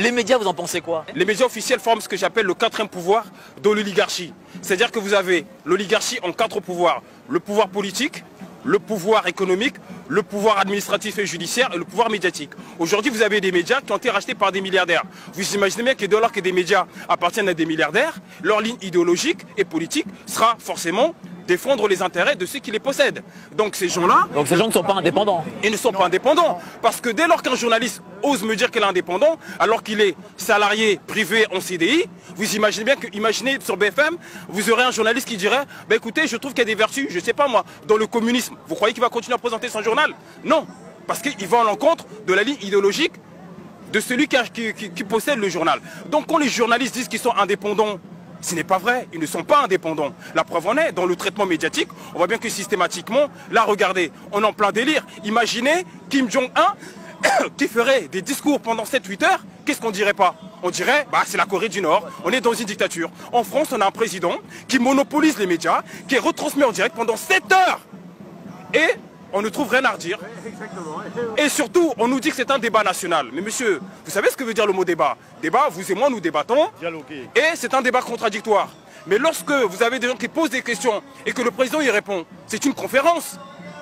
Les médias, vous en pensez quoi? Les médias officiels forment ce que j'appelle le quatrième pouvoir de l'oligarchie. C'est-à-dire que vous avez l'oligarchie en 4 pouvoirs. Le pouvoir politique, le pouvoir économique, le pouvoir administratif et judiciaire et le pouvoir médiatique. Aujourd'hui, vous avez des médias qui ont été rachetés par des milliardaires. Vous imaginez bien que dès lors que des médias appartiennent à des milliardaires, leur ligne idéologique et politique sera forcément défendre les intérêts de ceux qui les possèdent. Donc ces gens-là... Donc ces gens ne sont pas indépendants. Ils ne sont pas indépendants. Parce que dès lors qu'un journaliste ose me dire qu'il est indépendant, alors qu'il est salarié privé en CDI, vous imaginez bien que, imaginez sur BFM, vous aurez un journaliste qui dirait bah écoutez, je trouve qu'il y a des vertus, je ne sais pas moi, dans le communisme. Vous croyez qu'il va continuer à présenter son journal? Non. Parce qu'il va à l'encontre de la ligne idéologique de celui qui possède le journal. Donc quand les journalistes disent qu'ils sont indépendants, ce n'est pas vrai, ils ne sont pas indépendants. La preuve en est, dans le traitement médiatique, on voit bien que systématiquement, là regardez, on est en plein délire. Imaginez Kim Jong-un qui ferait des discours pendant 7-8 heures, qu'est-ce qu'on dirait pas? On dirait, bah c'est la Corée du Nord, on est dans une dictature. En France, on a un président qui monopolise les médias, qui est retransmis en direct pendant 7 heures. Et on ne trouve rien à redire. Et surtout, on nous dit que c'est un débat national. Mais monsieur, vous savez ce que veut dire le mot débat? Débat, vous et moi, nous débattons. Dialoguer. Et c'est un débat contradictoire. Mais lorsque vous avez des gens qui posent des questions et que le président y répond, c'est une conférence.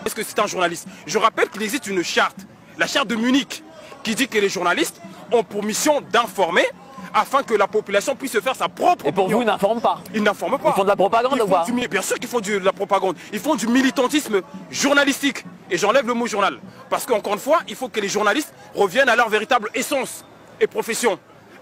Est-ce que c'est un journaliste? Je rappelle qu'il existe une charte, la charte de Munich, qui dit que les journalistes ont pour mission d'informer afin que la population puisse se faire sa propre opinion. Et pour vous, ils n'informent pas? Ils n'informent pas. Ils font de la propagande ou pas? Bien sûr qu'ils font de la propagande. Ils font du militantisme journalistique. Et j'enlève le mot journal. Parce qu'encore une fois, il faut que les journalistes reviennent à leur véritable essence et profession.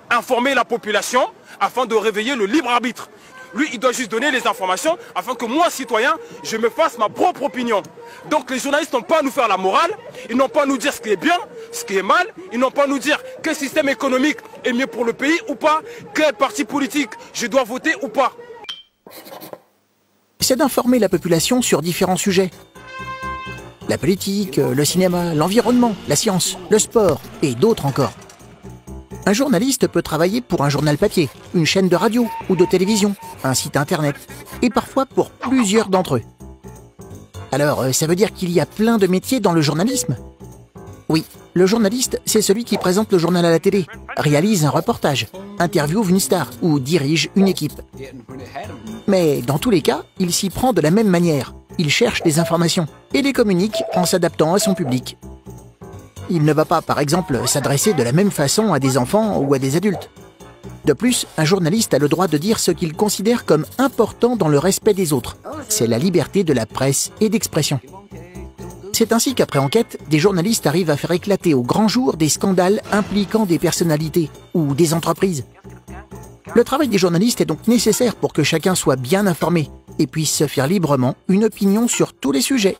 Informer la population afin de réveiller le libre arbitre. Lui, il doit juste donner les informations afin que moi, citoyen, je me fasse ma propre opinion. Donc les journalistes n'ont pas à nous faire la morale, ils n'ont pas à nous dire ce qui est bien, ce qui est mal, ils n'ont pas à nous dire quel système économique est mieux pour le pays ou pas, quel parti politique je dois voter ou pas. C'est d'informer la population sur différents sujets. La politique, le cinéma, l'environnement, la science, le sport et d'autres encore. Un journaliste peut travailler pour un journal papier, une chaîne de radio ou de télévision, un site internet, et parfois pour plusieurs d'entre eux. Alors, ça veut dire qu'il y a plein de métiers dans le journalisme? Oui, le journaliste, c'est celui qui présente le journal à la télé, réalise un reportage, interviewe une star ou dirige une équipe. Mais dans tous les cas, il s'y prend de la même manière. Il cherche des informations et les communique en s'adaptant à son public. Il ne va pas, par exemple, s'adresser de la même façon à des enfants ou à des adultes. De plus, un journaliste a le droit de dire ce qu'il considère comme important dans le respect des autres. C'est la liberté de la presse et d'expression. C'est ainsi qu'après enquête, des journalistes arrivent à faire éclater au grand jour des scandales impliquant des personnalités ou des entreprises. Le travail des journalistes est donc nécessaire pour que chacun soit bien informé et puisse se faire librement une opinion sur tous les sujets.